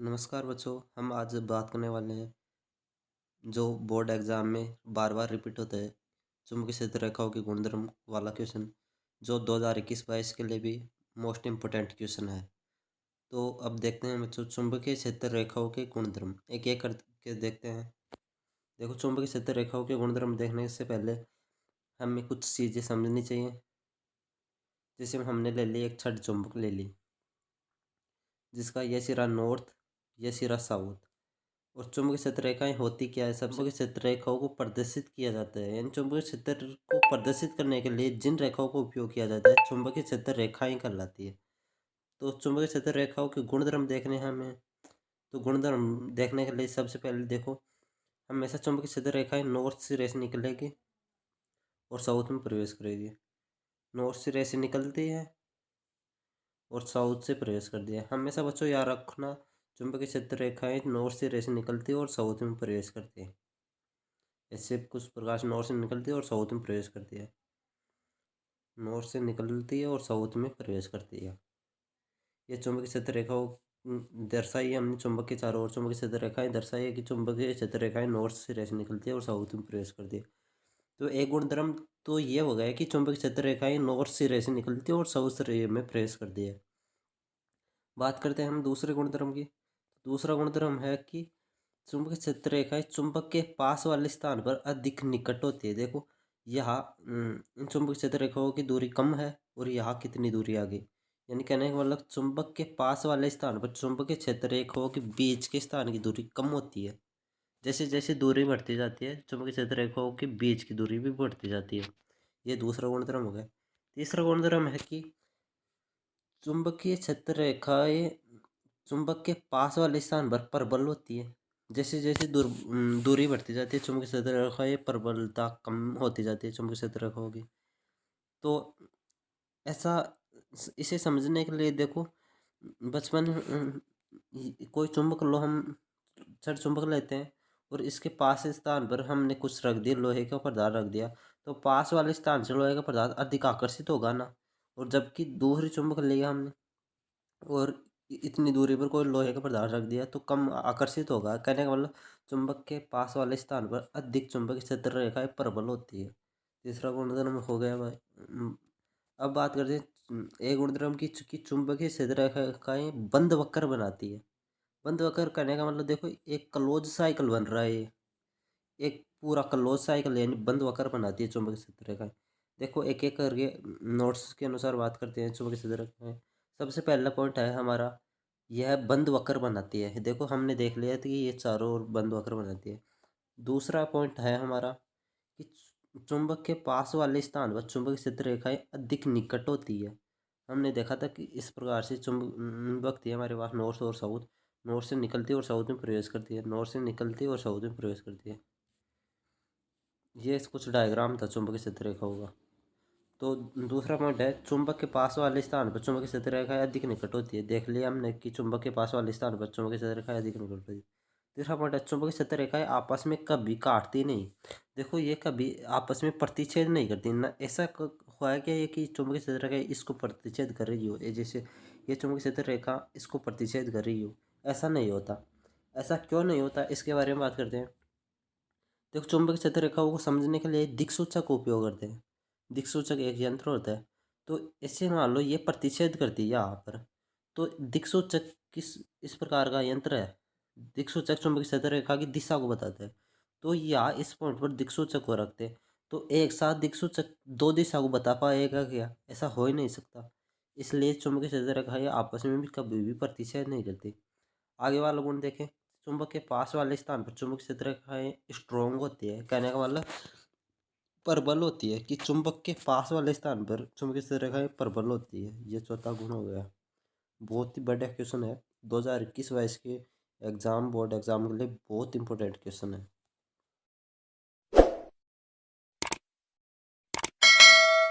नमस्कार बच्चों। हम आज बात करने वाले हैं जो बोर्ड एग्जाम में बार बार रिपीट होता है, चुंबकीय क्षेत्र रेखाओं के गुणधर्म वाला क्वेश्चन, जो 2021-22 के लिए भी मोस्ट इम्पोर्टेंट क्वेश्चन है। तो अब देखते हैं बच्चों, चुंबकीय क्षेत्र रेखाओं के गुणधर्म एक एक करके देखते हैं। देखो, चुंबकीय क्षेत्र रेखाओं के गुणधर्म देखने से पहले हमें कुछ चीज़ें समझनी चाहिए। जैसे हमने ले ली, एक छठ चुंबक ले ली, जिसका यह सिरा नॉर्थ, यह सिरा साउथ। और चुंबकीय क्षेत्र रेखाएं होती क्या है? सब चुंबकीय क्षेत्र रेखाओं को प्रदर्शित किया जाता है, यानी चुंबकीय क्षेत्र को प्रदर्शित करने के लिए जिन रेखाओं का उपयोग किया जाता है, चुंबकीय क्षेत्र रेखाएं कहलाती है। तो चुंबकीय क्षेत्र रेखाओं के गुणधर्म देखने हैं हमें। तो गुणधर्म देखने के लिए सबसे पहले देखो, हमेशा चुंबकीय क्षेत्र रेखाएं नॉर्थ सिरे से निकलेगी और साउथ में प्रवेश करेगी। नॉर्थ सिरे से निकलती है और साउथ से प्रवेश कर दिया। हमेशा बच्चों याद रखना, चुंबकीय क्षेत्र रेखाएं नॉर्थ सिरे से निकलती है और साउथ में प्रवेश करती है। ऐसे कुछ प्रकाश नॉर्थ से निकलती है और साउथ में प्रवेश करती है। नॉर्थ से निकलती है और साउथ में प्रवेश करती है। ये चुंबकीय क्षेत्र रेखाओं दर्शाई है हमने। चुंबक के चारों ओर चुंबकीय क्षेत्र रेखाएं दर्शाई है कि चुंबकीय क्षेत्र रेखाएं नॉर्थ सिरे से निकलती है और साउथ में प्रवेश करती है। तो एक गुणधर्म तो ये हो गया कि चुंबकीय क्षेत्र रेखाएं नॉर्थ सिरे से निकलती है और साउथ सिरे में प्रवेश करती है। बात करते हैं हम दूसरे गुणधर्म की। दूसरा गुणधर्म है कि चुंबकीय क्षेत्र रेखाएं चुंबक के पास वाले स्थान पर अधिक निकट होती है। देखो, यहाँ इन चुंबकीय क्षेत्र रेखाओं की दूरी कम है और यहाँ कितनी दूरी आ गई, यानी कहने का मतलब चुंबक के पास वाले स्थान पर चुंबकीय क्षेत्र रेखाओं के बीच के स्थान की दूरी कम होती है। जैसे जैसे दूरी बढ़ती जाती है, चुंबकीय क्षेत्र रेखाओं के बीच की दूरी भी बढ़ती जाती है। ये दूसरा गुणधर्म हो गया। तीसरा गुणधर्म है कि चुंबकीय क्षेत्र रेखाएं चुंबक के पास वाले स्थान पर प्रबल होती है। जैसे जैसे दूरी बढ़ती जाती है, चुंबकीय क्षेत्र रेखाएं प्रबलता कम होती जाती है चुंबकीय क्षेत्र रेखाओं की। तो ऐसा इसे समझने के लिए देखो, बचपन कोई चुंबक लो, हम छड़ चुंबक लेते हैं और इसके पास के स्थान पर हमने कुछ रख दिया, लोहे का पदार्थ रख दिया, तो पास वाले स्थान से लोहे का पदार्थ अधिक आकर्षित होगा ना। और जबकि दूसरी चुंबक लिया हमने और इतनी दूरी पर कोई लोहे का पदार्थ रख दिया, तो कम आकर्षित होगा। कहने का मतलब चुंबक के पास वाले स्थान पर अधिक चुंबकीय क्षेत्र रेखाएं प्रबल होती है। तीसरा गुणधर्म हो गया भाई। अब बात करते हैं एक गुणधर्म की, चूंकि चुंबकीय क्षेत्र रेखाएं बंद वक्र बनाती है। बंद वक्र करने का मतलब देखो, एक क्लोज साइकिल बन रहा है। ये एक पूरा क्लोज साइकिल यानी बंद वक्र बनाती है चुंबकीय क्षेत्र रेखाएं। देखो, एक एक करके नोट्स के अनुसार बात करते हैं चुंबकीय क्षेत्र रेखाएं। सबसे पहला पॉइंट है हमारा, यह बंद वक्र बनाती है। देखो, हमने देख लिया था कि ये चारों ओर बंद वक्र बनाती है। दूसरा पॉइंट है हमारा कि चुंबक के पास वाले स्थान पर चुंबकीय क्षेत्र रेखाएं अधिक निकट होती है। हमने देखा था कि इस प्रकार से चुंबक थी हमारे पास, नॉर्थ और साउथ। नॉर्थ से निकलती है और साउथ में प्रवेश करती है, नॉर्थ से निकलती है और साउथ में प्रवेश करती है। ये कुछ डायग्राम था चुंबकीय क्षेत्र रेखाओं का। तो दूसरा पॉइंट है, चुंबक के पास वाले स्थान पर चुंबकीय क्षेत्र रेखाएं अधिक निकट होती है। देख लिया हमने कि चुंबक के पास वाले स्थान पर चुंबकीय क्षेत्र रेखाएं अधिक निकट होती है। तीसरा पॉइंट है, चुंबकीय क्षेत्र रेखाएं आपस में कभी काटती नहीं। देखो, ये कभी आपस में प्रतिच्छेद नहीं करती ना। ऐसा हुआ है क्या ये कि चुंबकीय क्षेत्र रेखा इसको प्रतिच्छेद कर रही हो, ये जैसे ये चुंबकीय क्षेत्र रेखा इसको प्रतिच्छेद कर रही हो, ऐसा नहीं होता। ऐसा क्यों नहीं होता, इसके बारे में बात करते हैं। देखो, चुंबकीय क्षेत्र रेखाओं को समझने के लिए दिक्सूचक का उपयोग करते हैं। दिक्सूचक एक यंत्र होता है। तो इससे मान लो ये प्रतिच्छेद करती है यहाँ पर, तो दिक्सूचक किस इस प्रकार का यंत्र है। दिक्सूचक चुंबकीय क्षेत्र रेखा की दिशा को बताता है। तो यहाँ इस पॉइंट पर दिक्सूचक को रखते हैं, तो एक साथ दिक्सूचक दो दिशा को बता पाएगा क्या? ऐसा हो ही नहीं सकता। इसलिए चुंबकीय क्षेत्र रेखा ये आपस में भी कभी भी प्रतिच्छेद नहीं करती। आगे वाला गुण देखें, चुंबक के पास वाले स्थान पर चुंबकीय क्षेत्र रेखाएं स्ट्रोंग होती है। कहने का मतलब प्रबल होती है, कि चुंबक के पास वाले स्थान पर चुंबकीय क्षेत्र रेखाएं प्रबल होती है। ये चौथा गुण हो गया। बहुत ही बढ़िया क्वेश्चन है, 2021-22 के एग्जाम, बोर्ड एग्जाम के लिए बहुत इंपॉर्टेंट क्वेश्चन है।